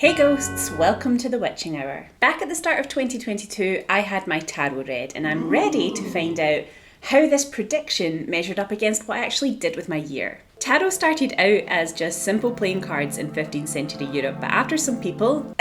Hey ghosts, welcome to the Witching Hour. Back at the start of 2022, I had my tarot read and I'm ready to find out how this prediction measured up against what I actually did with my year. Tarot started out as just simple playing cards in 15th century Europe, but after some people,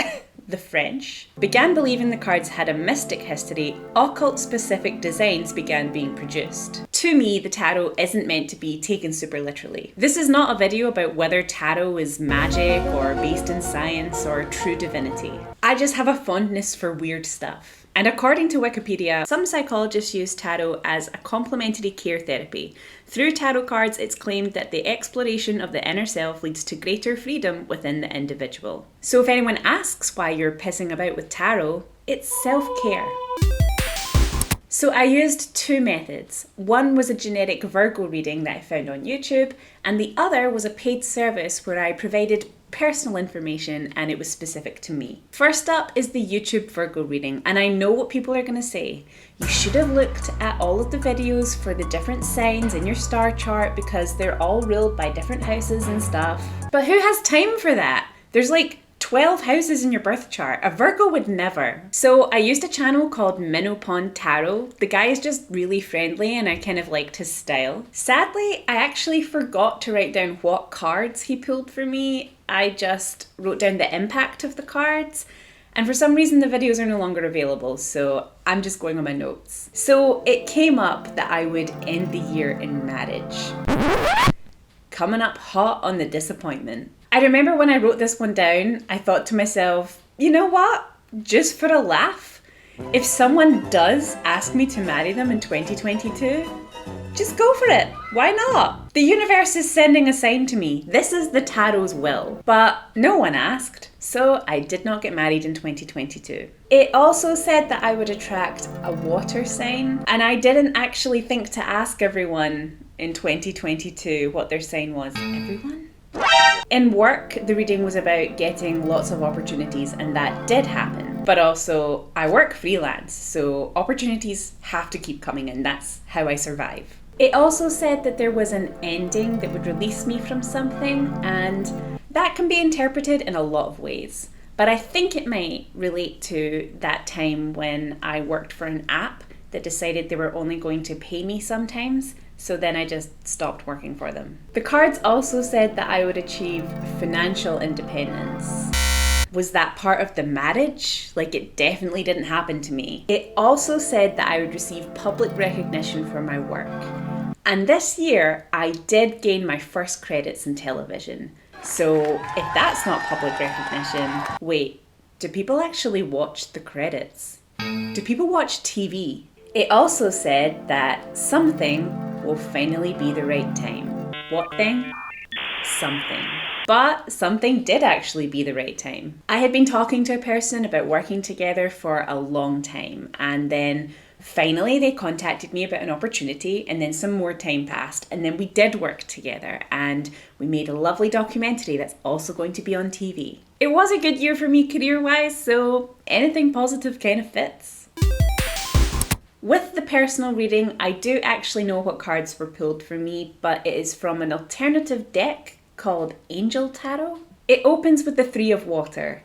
the French, began believing the cards had a mystic history, occult-specific designs began being produced. To me, the tarot isn't meant to be taken super literally. This is not a video about whether tarot is magic or based in science or true divinity. I just have a fondness for weird stuff. And according to Wikipedia, some psychologists use tarot as a complementary care therapy. Through tarot cards, it's claimed that the exploration of the inner self leads to greater freedom within the individual. So if anyone asks why you're pissing about with tarot, it's self-care. So I used two methods. One was a generic Virgo reading that I found on YouTube, and the other was a paid service where I provided personal information and it was specific to me. First up is the YouTube Virgo reading, and I know what people are going to say. You should have looked at all of the videos for the different signs in your star chart because they're all ruled by different houses and stuff. But who has time for that? There's like 12 houses in your birth chart. A Virgo would never. So I used a channel called Minopon Tarot. The guy is just really friendly and I kind of liked his style. Sadly, I actually forgot to write down what cards he pulled for me. I just wrote down the impact of the cards. And for some reason the videos are no longer available, so I'm just going on my notes. So it came up that I would end the year in marriage. Coming up hot on the disappointment. I remember when I wrote this one down, I thought to myself, you know what? Just for a laugh, if someone does ask me to marry them in 2022, just go for it. Why not? The universe is sending a sign to me. This is the tarot's will. But no one asked, so I did not get married in 2022. It also said that I would attract a water sign, and I didn't actually think to ask everyone in 2022 what their sign was. Everyone? In work, the reading was about getting lots of opportunities, and that did happen. But also, I work freelance, so opportunities have to keep coming in. That's how I survive. It also said that there was an ending that would release me from something, and that can be interpreted in a lot of ways. But I think it might relate to that time when I worked for an app that decided they were only going to pay me sometimes. So then I just stopped working for them. The cards also said that I would achieve financial independence. Was that part of the marriage? Like, it definitely didn't happen to me. It also said that I would receive public recognition for my work. And this year, I did gain my first credits in television. So if that's not public recognition, wait, do people actually watch the credits? Do people watch TV? It also said that something will finally be the right time. What thing? Something. But something did actually be the right time. I had been talking to a person about working together for a long time, and then finally they contacted me about an opportunity, and then some more time passed, and then we did work together and we made a lovely documentary that's also going to be on TV. It was a good year for me career-wise, so anything positive kind of fits. With the personal reading, I do actually know what cards were pulled for me, but it is from an alternative deck called Angel Tarot. It opens with the Three of Water,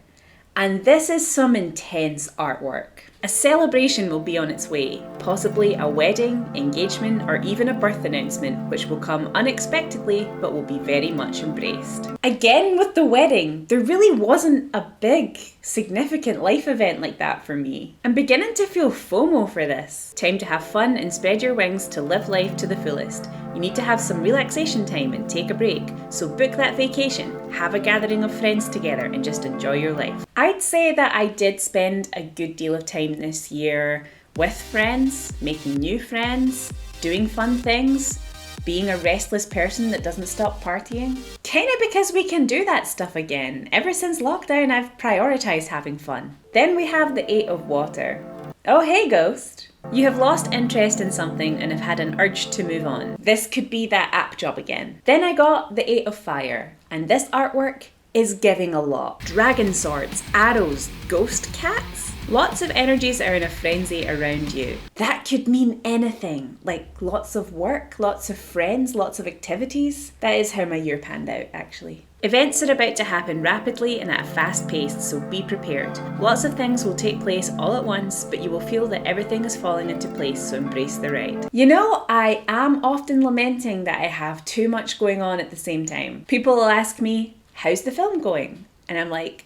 and this is some intense artwork. A celebration will be on its way, possibly a wedding, engagement, or even a birth announcement, which will come unexpectedly but will be very much embraced. Again with the wedding, there really wasn't a big, significant life event like that for me. I'm beginning to feel FOMO for this. Time to have fun and spread your wings to live life to the fullest. You need to have some relaxation time and take a break, so book that vacation, have a gathering of friends together and just enjoy your life. I'd say that I did spend a good deal of time this year with friends, making new friends, doing fun things, being a restless person that doesn't stop partying. Kinda because we can do that stuff again. Ever since lockdown, I've prioritized having fun. Then we have the Eight of Water. Oh hey ghost! You have lost interest in something and have had an urge to move on. This could be that app job again. Then I got the Eight of Fire, and this artwork is giving a lot. Dragon swords, arrows, ghost cats. Lots of energies are in a frenzy around you. That could mean anything, like lots of work, lots of friends, lots of activities. That is how my year panned out, actually. Events are about to happen rapidly and at a fast pace, so be prepared. Lots of things will take place all at once, but you will feel that everything is falling into place, so embrace the ride. You know, I am often lamenting that I have too much going on at the same time. People will ask me, how's the film going? And I'm like,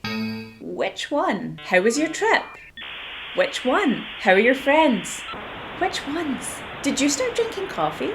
which one? How was your trip? Which one? How are your friends? Which ones? Did you start drinking coffee?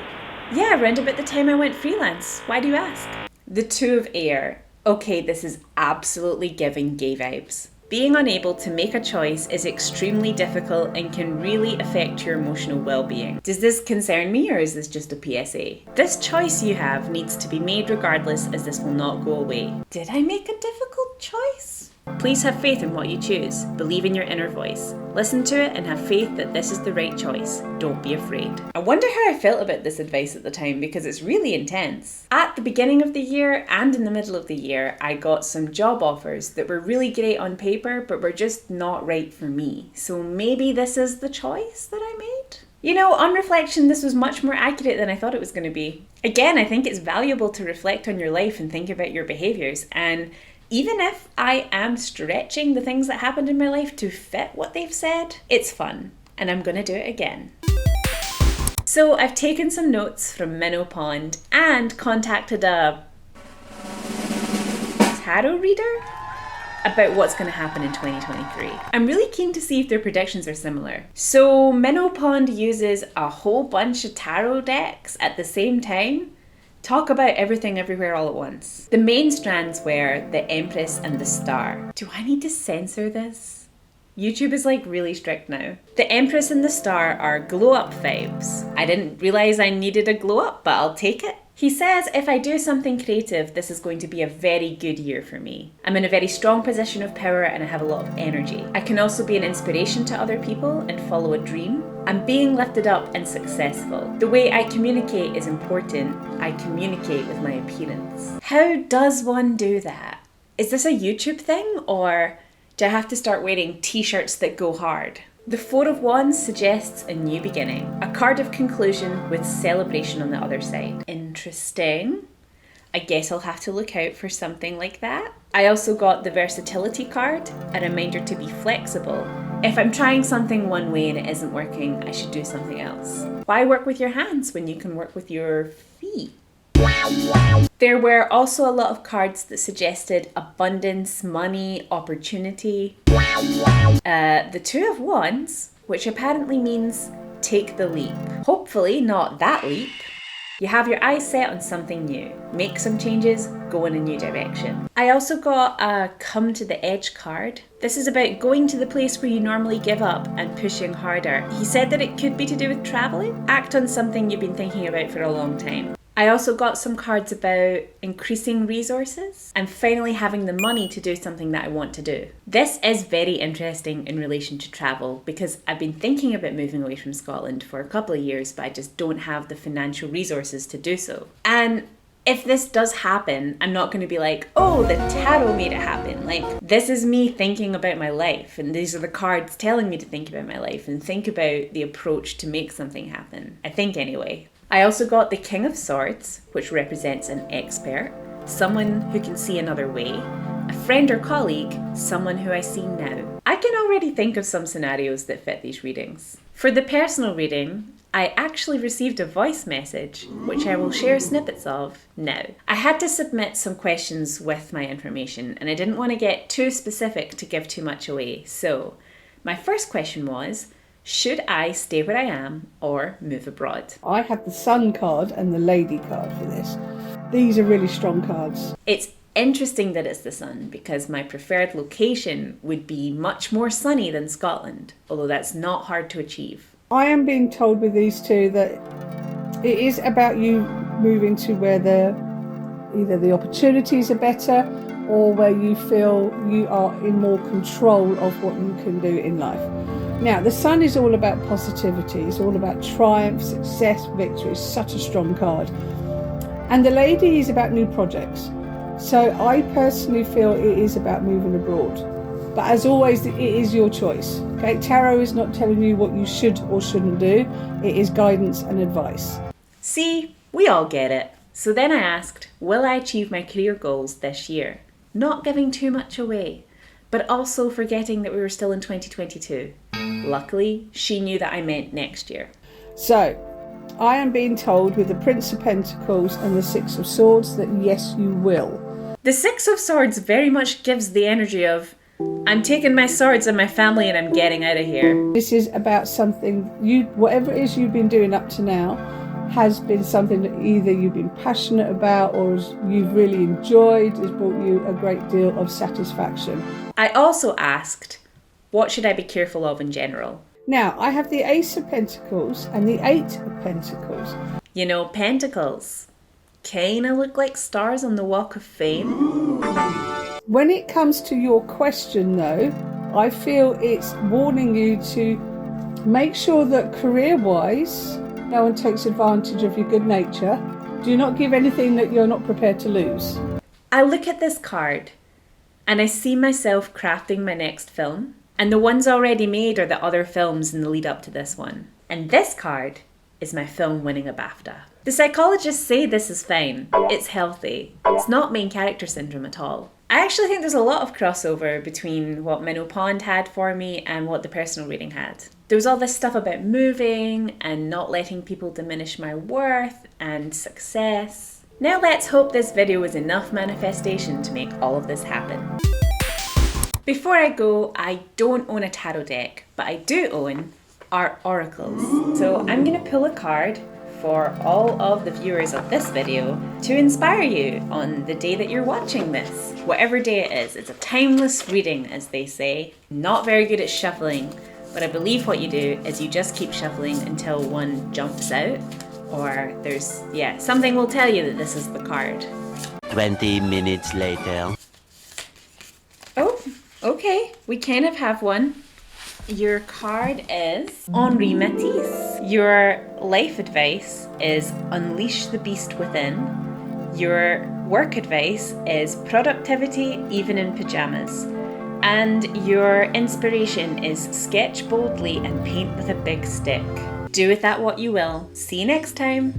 Yeah, around about the time I went freelance. Why do you ask? The two of air. Okay, this is absolutely giving gay vibes. Being unable to make a choice is extremely difficult and can really affect your emotional well-being. Does this concern me, or is this just a PSA? This choice you have needs to be made regardless, as this will not go away. Did I make a difficult choice? Please have faith in what you choose. Believe in your inner voice. Listen to it and have faith that this is the right choice. Don't be afraid. I wonder how I felt about this advice at the time, because it's really intense. At the beginning of the year and in the middle of the year, I got some job offers that were really great on paper, but were just not right for me. So maybe this is the choice that I made? You know, on reflection, this was much more accurate than I thought it was going to be. Again, I think it's valuable to reflect on your life and think about your behaviours, and even if I am stretching the things that happened in my life to fit what they've said, it's fun, and I'm gonna do it again. So I've taken some notes from Minnow Pond and contacted a tarot reader about what's going to happen in 2023. I'm really keen to see if their predictions are similar. So Minnow Pond uses a whole bunch of tarot decks at the same time. Talk about everything everywhere all at once. The main strands were the Empress and the Star. Do I need to censor this? YouTube is like really strict now. The Empress and the Star are glow up vibes. I didn't realise I needed a glow up, but I'll take it. He says if I do something creative, this is going to be a very good year for me. I'm in a very strong position of power and I have a lot of energy. I can also be an inspiration to other people and follow a dream. I'm being lifted up and successful. The way I communicate is important. I communicate with my appearance. How does one do that? Is this a YouTube thing, or do I have to start wearing t-shirts that go hard? The Four of Wands suggests a new beginning, a card of conclusion with celebration on the other side. Interesting. I guess I'll have to look out for something like that. I also got the versatility card, a reminder to be flexible. If I'm trying something one way and it isn't working, I should do something else. Why work with your hands when you can work with your feet? There were also a lot of cards that suggested abundance, money, opportunity. The Two of Wands, which apparently means take the leap. Hopefully not that leap. You have your eyes set on something new. Make some changes, go in a new direction. I also got a come to the edge card. This is about going to the place where you normally give up and pushing harder. He said that it could be to do with traveling. Act on something you've been thinking about for a long time. I also got some cards about increasing resources and finally having the money to do something that I want to do. This is very interesting in relation to travel, because I've been thinking about moving away from Scotland for a couple of years, but I just don't have the financial resources to do so. And if this does happen, I'm not going to be like, oh, the tarot made it happen. Like, this is me thinking about my life, and these are the cards telling me to think about my life and think about the approach to make something happen. I think anyway. I also got the King of Swords, which represents an expert, someone who can see another way, a friend or colleague, someone who I see now. I can already think of some scenarios that fit these readings. For the personal reading, I actually received a voice message, which I will share snippets of now. I had to submit some questions with my information, and I didn't want to get too specific to give too much away. So, my first question was, should I stay where I am or move abroad? I have the Sun card and the Lady card for this. These are really strong cards. It's interesting that it's the Sun, because my preferred location would be much more sunny than Scotland, although that's not hard to achieve. I am being told with these two that it is about you moving to where either the opportunities are better or where you feel you are in more control of what you can do in life. Now, the Sun is all about positivity. It's all about triumph, success, victory. It's such a strong card. And the Lady is about new projects. So I personally feel it is about moving abroad. But as always, it is your choice. Okay, tarot is not telling you what you should or shouldn't do. It is guidance and advice. See, we all get it. So then I asked, will I achieve my career goals this year? Not giving too much away, but also forgetting that we were still in 2022. Luckily, she knew that I meant next year. So, I am being told with the Prince of Pentacles and the Six of Swords that yes, you will. The Six of Swords very much gives the energy of, I'm taking my swords and my family and I'm getting out of here. This is about something, whatever it is you've been doing up to now, has been something that either you've been passionate about or you've really enjoyed, has brought you a great deal of satisfaction. I also asked, what should I be careful of in general? Now, I have the Ace of Pentacles and the Eight of Pentacles. You know, pentacles kinda look like stars on the Walk of Fame. When it comes to your question though, I feel it's warning you to make sure that career-wise, no one takes advantage of your good nature. Do not give anything that you're not prepared to lose. I look at this card and I see myself crafting my next film. And the ones already made are the other films in the lead up to this one. And this card is my film winning a BAFTA. The psychologists say this is fine. It's healthy. It's not main character syndrome at all. I actually think there's a lot of crossover between what Minnow Pond had for me and what the personal reading had. There was all this stuff about moving and not letting people diminish my worth and success. Now let's hope this video was enough manifestation to make all of this happen. Before I go, I don't own a tarot deck, but I do own our oracles. So I'm going to pull a card for all of the viewers of this video to inspire you on the day that you're watching this. Whatever day it is, it's a timeless reading, as they say. Not very good at shuffling, but I believe what you do is you just keep shuffling until one jumps out, or something will tell you that this is the card. 20 minutes later. Oh, okay, we kind of have one. Your card is Henri Matisse. Your life advice is unleash the beast within. Your work advice is productivity even in pajamas. And your inspiration is sketch boldly and paint with a big stick. Do with that what you will. See you next time.